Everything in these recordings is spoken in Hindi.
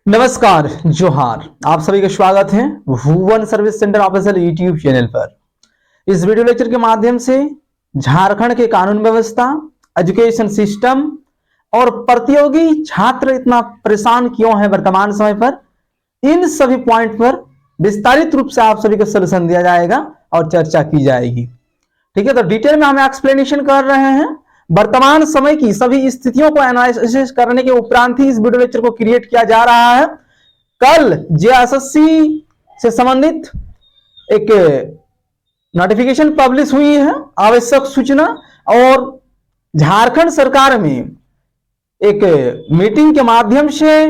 नमस्कार, जोहार। आप सभी का स्वागत है Bhuvan service centre official YouTube channel पर। इस वीडियो लेक्चर के माध्यम से झारखंड के कानून व्यवस्था, एजुकेशन सिस्टम और प्रतियोगी छात्र इतना परेशान क्यों है वर्तमान समय पर, इन सभी पॉइंट पर विस्तारित रूप से आप सभी को सलूशन दिया जाएगा और चर्चा की जाएगी। ठीक है, तो डिटेल में हम एक्सप्लेनेशन कर रहे हैं। वर्तमान समय की सभी स्थितियों को एनालिसिस करने के उपरांत ही इस वीडियो लेक्चर को क्रिएट किया जा रहा है। कल जेएसएससी से संबंधित एक नोटिफिकेशन पब्लिश हुई है, आवश्यक सूचना, और झारखंड सरकार में एक मीटिंग के माध्यम से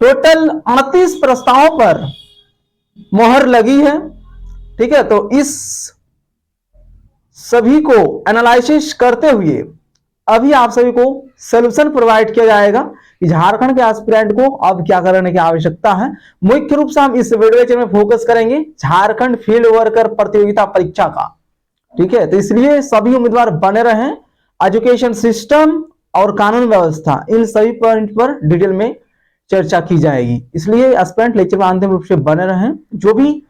टोटल 38 प्रस्तावों पर मोहर लगी है। ठीक है, तो इस सभी को एनालिसिस करते हुए अभी आप सभी को सॉल्यूशन प्रोवाइड किया जाएगा कि झारखंड के एस्पिरेंट को अब क्या करने की आवश्यकता है। मुख्य रूप से हम इस वीडियो लेक्चर में फोकस करेंगे झारखंड फील्ड वर्कर प्रतियोगिता परीक्षा का। ठीक है, तो इसलिए सभी उम्मीदवार बने रहें। एजुकेशन सिस्टम और कानून व्यवस्था, इन सभी पॉइंट पर डिटेल में चर्चा की जाएगी, इसलिए एस्पिरेंट लेक्चर में अंतिम रूप से बने रहें। जो भी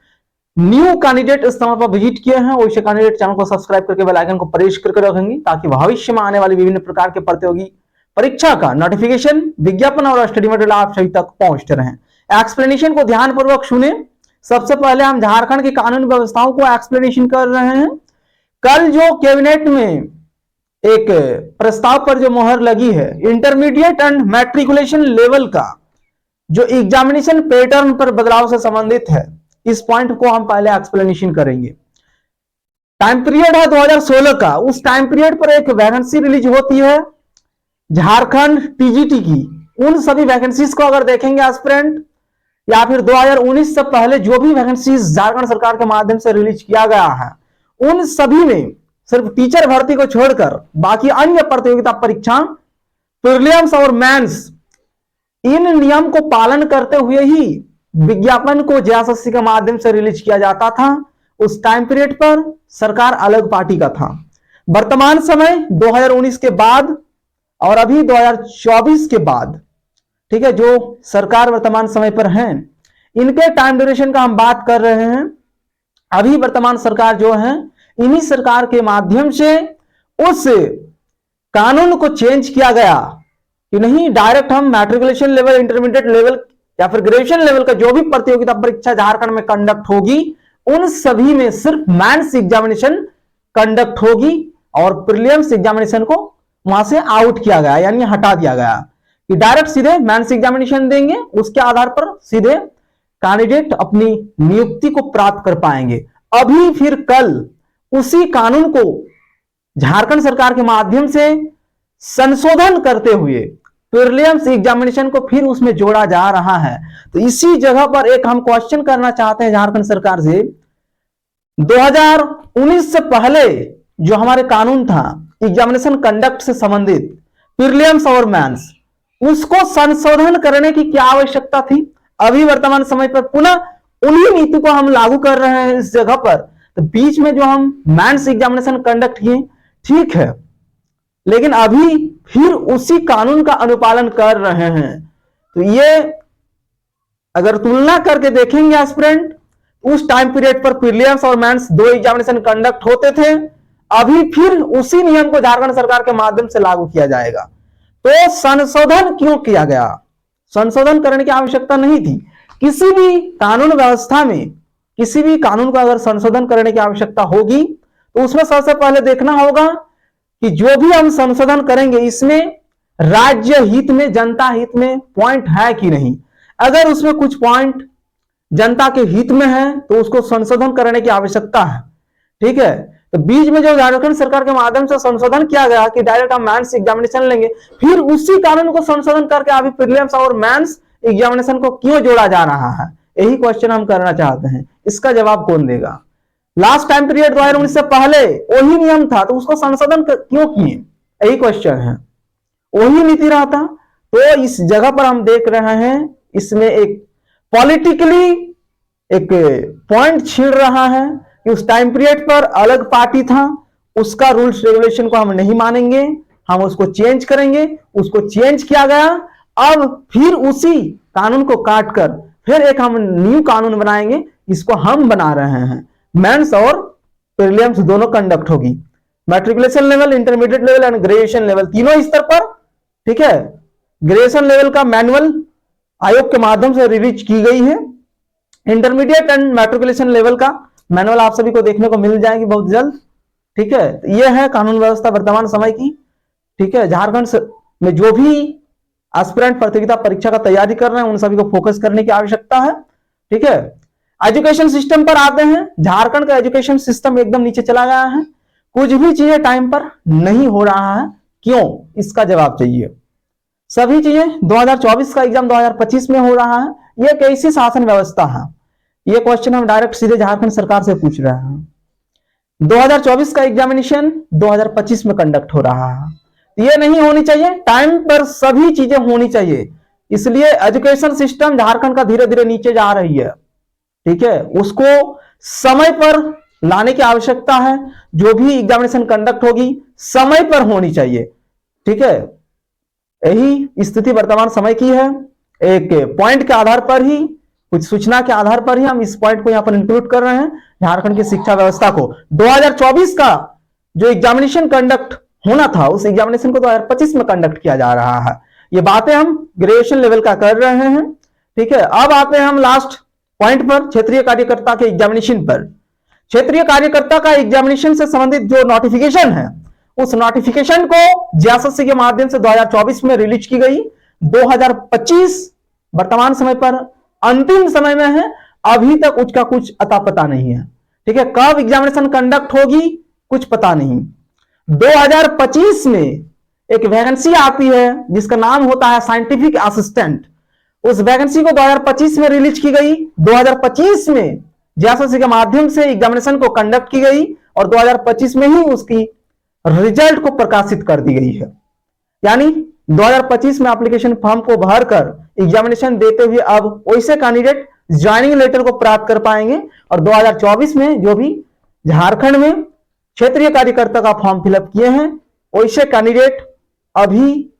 न्यू कैंडिडेट इस चैनल पर विजिट किए हैं, वैसे कैंडिडेट चैनल को सब्सक्राइब करके बेल आइकन को प्रेस करके रखेंगे ताकि भविष्य में आने वाली विभिन्न प्रकार के प्रतियोगी परीक्षा का नोटिफिकेशन, विज्ञापन और स्टडी मटेरियल आप सभी तक पहुंचते रहें। एक्सप्लेनेशन को ध्यानपूर्वक सुने। सबसे पहले हम झारखंड की कानून व्यवस्थाओं को एक्सप्लेनेशन कर रहे हैं। कल जो कैबिनेट में एक प्रस्ताव पर जो मोहर लगी है, इंटरमीडिएट एंड मैट्रिकुलेशन लेवल का जो एग्जामिनेशन पैटर्न पर बदलाव से संबंधित है, इस पॉइंट को हम पहले एक्सप्लेनेशन करेंगे। टाइम पीरियड है 2016 का। उस टाइम पीरियड पर एक वैकेंसी रिलीज होती है झारखंड टीजीटी की। उन सभी वैकेंसीज को अगर देखेंगे एस्पिरेंट, या फिर 2019 से पहले जो भी वैकेंसीज झारखंड सरकार के माध्यम से रिलीज किया गया है, उन सभी में सिर्फ टीचर भर्ती को छोड़कर बाकी अन्य प्रतियोगिता परीक्षा, प्रीलिम्स और मेंस, इन नियम को पालन करते हुए ही विज्ञापन को जेएसएससी के माध्यम से रिलीज किया जाता था। उस टाइम पीरियड पर सरकार अलग पार्टी का था। वर्तमान समय 2019 के बाद और अभी 2024 के बाद, ठीक है, जो सरकार वर्तमान समय पर है, इनके टाइम ड्यूरेशन का हम बात कर रहे हैं। अभी वर्तमान सरकार जो है, इन्हीं सरकार के माध्यम से उस कानून को चेंज किया गया कि नहीं, डायरेक्ट हम मैट्रिकुलेशन लेवल, इंटरमीडिएट लेवल या फिर ग्रेजुएशन लेवल का जो भी प्रतियोगिता परीक्षा झारखंड में कंडक्ट होगी, उन सभी में सिर्फ मेंस एग्जामिनेशन कंडक्ट होगी और प्रीलिम्स एग्जामिनेशन को वहां से आउट किया गया, यानी हटा दिया गया कि डायरेक्ट सीधे मेंस एग्जामिनेशन देंगे, उसके आधार पर सीधे कैंडिडेट अपनी नियुक्ति को प्राप्त कर पाएंगे। अभी फिर कल उसी कानून को झारखंड सरकार के माध्यम से संशोधन करते हुए प्रीलिम्स एग्जामिनेशन को फिर उसमें जोड़ा जा रहा है। तो इसी जगह पर एक हम क्वेश्चन करना चाहते हैं झारखंड सरकार से। 2019 से पहले जो हमारे कानून था एग्जामिनेशन कंडक्ट से संबंधित, प्रीलिम्स और मेंस, उसको संशोधन करने की क्या आवश्यकता थी? अभी वर्तमान समय पर पुनः उन्हीं नीति को हम लागू कर रहे हैं इस जगह पर। तो बीच में जो हम मेंस एग्जामिनेशन कंडक्ट किए, ठीक है, लेकिन अभी फिर उसी कानून का अनुपालन कर रहे हैं। तो ये अगर तुलना करके देखेंगे एस्पिरेंट, उस टाइम पीरियड पर प्रीलिम्स और मेंस दो एग्जामिनेशन कंडक्ट होते थे, अभी फिर उसी नियम को झारखंड सरकार के माध्यम से लागू किया जाएगा। तो संशोधन क्यों किया गया? संशोधन करने की आवश्यकता नहीं थी। किसी भी कानून व्यवस्था में किसी भी कानून को अगर संशोधन करने की आवश्यकता होगी, तो उसमें सबसे पहले देखना होगा कि जो भी हम संशोधन करेंगे, इसमें राज्य हित में, जनता हित में पॉइंट है कि नहीं। अगर उसमें कुछ पॉइंट जनता के हित में है तो उसको संशोधन करने की आवश्यकता है। ठीक है, तो बीच में जो झारखंड सरकार के माध्यम से संशोधन किया गया कि डायरेक्ट हम मेंस एग्जामिनेशन लेंगे, फिर उसी कानून को संशोधन करके अभी प्रीलिम्स और मेंस एग्जामिनेशन को क्यों जोड़ा जा रहा है, यही क्वेश्चन हम करना चाहते हैं। इसका जवाब कौन देगा? लास्ट टाइम पीरियड 2019 से पहले वही नियम था, तो उसको संशोधन क्यों किए, यही क्वेश्चन है। वही नीति रहा था। तो इस जगह पर हम देख रहे हैं इसमें एक पॉलिटिकली एक पॉइंट छिड़ रहा है कि उस टाइम पीरियड पर अलग पार्टी था, उसका रूल्स रेगुलेशन को हम नहीं मानेंगे, हम उसको चेंज करेंगे। उसको चेंज किया गया। अब फिर उसी कानून को काट कर फिर एक हम न्यू कानून बनाएंगे, इसको हम बना रहे हैं। मेंस और प्रीलिम्स दोनों कंडक्ट होगी, matriculation level, intermediate level and graduation level तीनों स्तर पर। ठीक है, ग्रेजुएशन लेवल का मैनुअल आयोग के माध्यम से रिलीज की गई है। इंटरमीडिएट एंड मैट्रिकुलेशन लेवल का मैनुअल आप सभी को देखने को मिल जाएगी बहुत जल्द। ठीक है, तो यह है कानून व्यवस्था वर्तमान समय की। ठीक है, झारखंड में जो भी एस्पिरेंट प्रतियोगिता परीक्षा का तैयारी कर रहे हैं उन सभी को फोकस करने की आवश्यकता है। ठीक है, एजुकेशन सिस्टम पर आते हैं। झारखंड का एजुकेशन सिस्टम एकदम नीचे चला गया है, कुछ भी चीजें टाइम पर नहीं हो रहा है। क्यों, इसका जवाब चाहिए। सभी चीजें 2024 का एग्जाम 2025 में हो रहा है, यह कैसी शासन व्यवस्था है? यह क्वेश्चन हम डायरेक्ट सीधे झारखंड सरकार से पूछ रहे हैं। 2024 का एग्जामिनेशन 2025 में कंडक्ट हो रहा है, ये नहीं होनी चाहिए, टाइम पर सभी चीजें होनी चाहिए। इसलिए एजुकेशन सिस्टम झारखंड का धीरे धीरे नीचे जा रही है। ठीक है, उसको समय पर लाने की आवश्यकता है। जो भी एग्जामिनेशन कंडक्ट होगी समय पर होनी चाहिए। ठीक है, यही स्थिति वर्तमान समय की है। एक पॉइंट के आधार पर ही, कुछ सूचना के आधार पर ही हम इस पॉइंट को यहां पर इंक्लूड कर रहे हैं। झारखंड की शिक्षा व्यवस्था को 2024 का जो एग्जामिनेशन कंडक्ट होना था उस एग्जामिनेशन को 2025 में कंडक्ट किया जा रहा है। ये बातें हम ग्रेजुएशन लेवल का कर रहे हैं। ठीक है, अब आते हैं हम लास्ट पॉइंट पर, क्षेत्रीय कार्यकर्ता के एग्जामिनेशन पर। क्षेत्रीय कार्यकर्ता का एग्जामिनेशन से संबंधित जो नोटिफिकेशन है उस नोटिफिकेशन को जेएसएससी के माध्यम से 2024 में रिलीज की गई। 2025 वर्तमान समय पर अंतिम समय में है, अभी तक उसका कुछ अता पता नहीं है। ठीक है, कब एग्जामिनेशन कंडक्ट होगी कुछ पता नहीं। 2025 में एक वैकेंसी आती है जिसका नाम होता है साइंटिफिक असिस्टेंट। उस वैकेंसी को 2025 में रिलीज की गई। 2025 में जेएसएससी के माध्यम से एग्जामिनेशन को कंडक्ट की गई और 2025 में ही उसकी रिजल्ट को प्रकाशित कर दी गई है। यानी 2025 में एप्लीकेशन फॉर्म को भरकर एग्जामिनेशन देते हुए अब वैसे कैंडिडेट ज्वाइनिंग लेटर को प्राप्त कर पाएंगे। और 2024 में जो भी झारखंड में क्षेत्रीय कार्यकर्ता का फॉर्म फिलअप किए हैं वैसे कैंडिडेट अभी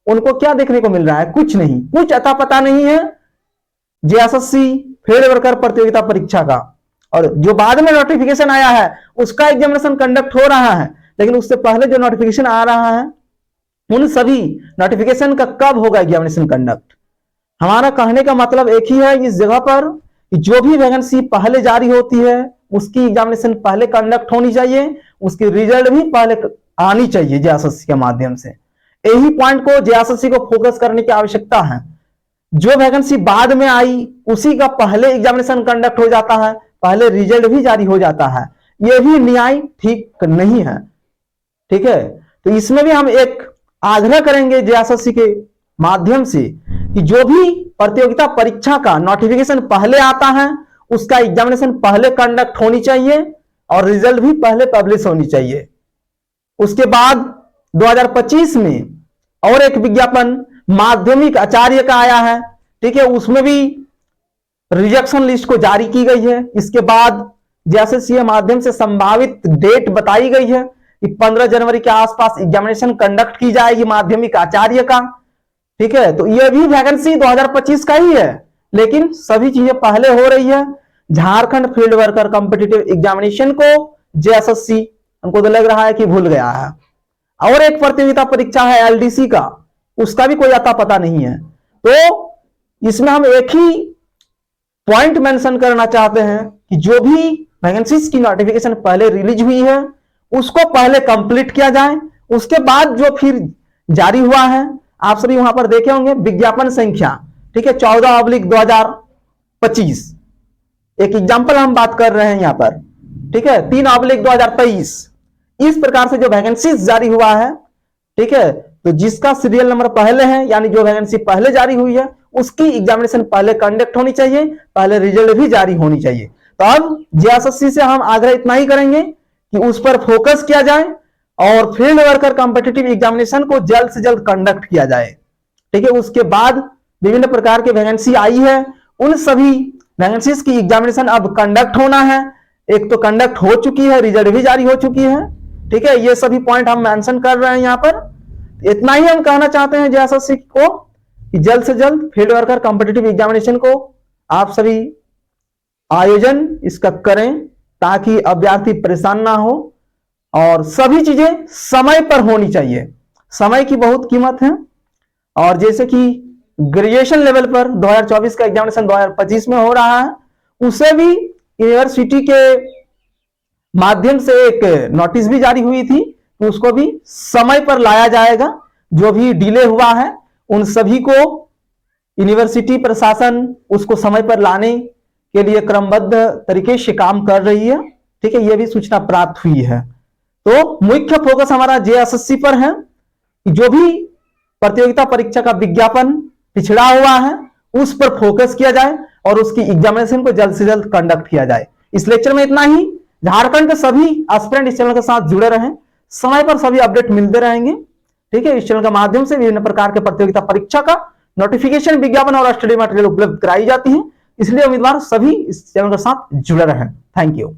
उनको क्या देखने को मिल रहा है? कुछ नहीं, कुछ अता पता नहीं है जेएसएससी फील्ड वर्कर प्रतियोगिता परीक्षा का। और जो बाद में नोटिफिकेशन आया है उसका एग्जामिनेशन कंडक्ट हो रहा है, लेकिन उससे पहले जो नोटिफिकेशन आ रहा है उन सभी नोटिफिकेशन का कब होगा एग्जामिनेशन कंडक्ट? हमारा कहने का मतलब एक ही है इस जगह पर कि जो भी वैकेंसी पहले जारी होती है उसकी एग्जामिनेशन पहले कंडक्ट होनी चाहिए, उसकी रिजल्ट भी पहले आनी चाहिए जेएसएससी के माध्यम से। यही पॉइंट को जेएसएससी को फोकस करने की आवश्यकता है। जो वैकेंसी बाद में आई उसी का पहले एग्जामिनेशन कंडक्ट हो जाता है, पहले रिजल्ट भी जारी हो जाता है, यह भी न्याय ठीक नहीं है। ठीक है, तो इसमें भी हम एक आग्रह करेंगे जेएसएससी के माध्यम से कि जो भी प्रतियोगिता परीक्षा का नोटिफिकेशन पहले आता है उसका एग्जामिनेशन पहले कंडक्ट होनी चाहिए और रिजल्ट भी पहले पब्लिश होनी चाहिए। उसके बाद 2025 में और एक विज्ञापन माध्यमिक आचार्य का आया है। ठीक है, उसमें भी रिजेक्शन लिस्ट को जारी की गई है। इसके बाद जेएसएससी के माध्यम से संभावित डेट बताई गई है कि 15 जनवरी के आसपास एग्जामिनेशन कंडक्ट की जाएगी माध्यमिक आचार्य का। ठीक है, तो यह भी वैकेंसी 2025 का ही है, लेकिन सभी चीजें पहले हो रही है। Jharkhand field worker competitive examination को जेएसएससी हमको तो लग रहा है कि भूल गया है। और एक प्रतियोगिता परीक्षा है एलडीसी का, उसका भी कोई अता पता नहीं है। तो इसमें हम एक ही पॉइंट मेंशन करना चाहते हैं कि जो भी वैकेंसीज की नोटिफिकेशन पहले रिलीज हुई है उसको पहले कंप्लीट किया जाए। उसके बाद जो फिर जारी हुआ है आप सभी वहां पर देखे होंगे विज्ञापन संख्या, ठीक है, 14/2025। एक एग्जाम्पल हम बात कर रहे हैं यहां पर, ठीक है, 3/2023। इस प्रकार से जो वैकेंसीज जारी हुआ है, ठीक है, तो जिसका सीरियल नंबर पहले है यानी जो वैकेंसी पहले जारी हुई है उसकी एग्जामिनेशन पहले कंडक्ट होनी चाहिए, पहले रिजल्ट भी जारी होनी चाहिए। तो अब जेएसएससी से हम आग्रह इतना ही करेंगे कि उस पर फोकस किया जाए और फील्ड वर्कर कॉम्पिटिटिव एग्जामिनेशन को जल्द से जल्द कंडक्ट किया जाए। ठीक है, उसके बाद विभिन्न प्रकार के वैकेंसी आई है, उन सभी वैकेंसीज की एग्जामिनेशन अब कंडक्ट होना है। एक तो कंडक्ट हो चुकी है, रिजल्ट भी जारी हो चुकी है। ठीक है, ये सभी पॉइंट हम मेंशन कर रहे हैं यहां पर। इतना ही हम कहना चाहते हैं जेएसएससी को कि जल्द से जल्द फील्ड वर्कर कॉम्पिटिटिव एग्जामिनेशन को आप सभी आयोजन इसका करें, ताकि अभ्यर्थी परेशान ना हो और सभी चीजें समय पर होनी चाहिए। समय की बहुत कीमत है। और जैसे कि ग्रेजुएशन लेवल पर 2024 का एग्जामिनेशन 2025 में हो रहा है, उसे भी यूनिवर्सिटी के माध्यम से एक नोटिस भी जारी हुई थी कि उसको भी समय पर लाया जाएगा। जो भी डिले हुआ है उन सभी को यूनिवर्सिटी प्रशासन उसको समय पर लाने के लिए क्रमबद्ध तरीके से काम कर रही है। ठीक है, यह भी सूचना प्राप्त हुई है। तो मुख्य फोकस हमारा जेएसएससी पर है कि जो भी प्रतियोगिता परीक्षा का विज्ञापन पिछड़ा हुआ है उस पर फोकस किया जाए और उसकी एग्जामिनेशन को जल्द से जल्द कंडक्ट किया जाए। इस लेक्चर में इतना ही। झारखंड के सभी एस्पिरेंट इस चैनल के साथ जुड़े रहें, समय पर सभी अपडेट मिलते रहेंगे। ठीक है, इस चैनल के माध्यम से विभिन्न प्रकार के प्रतियोगिता परीक्षा का नोटिफिकेशन, विज्ञापन और स्टडी मटेरियल उपलब्ध कराई जाती है। इसलिए उम्मीदवार सभी इस चैनल के साथ जुड़े रहें। Thank you.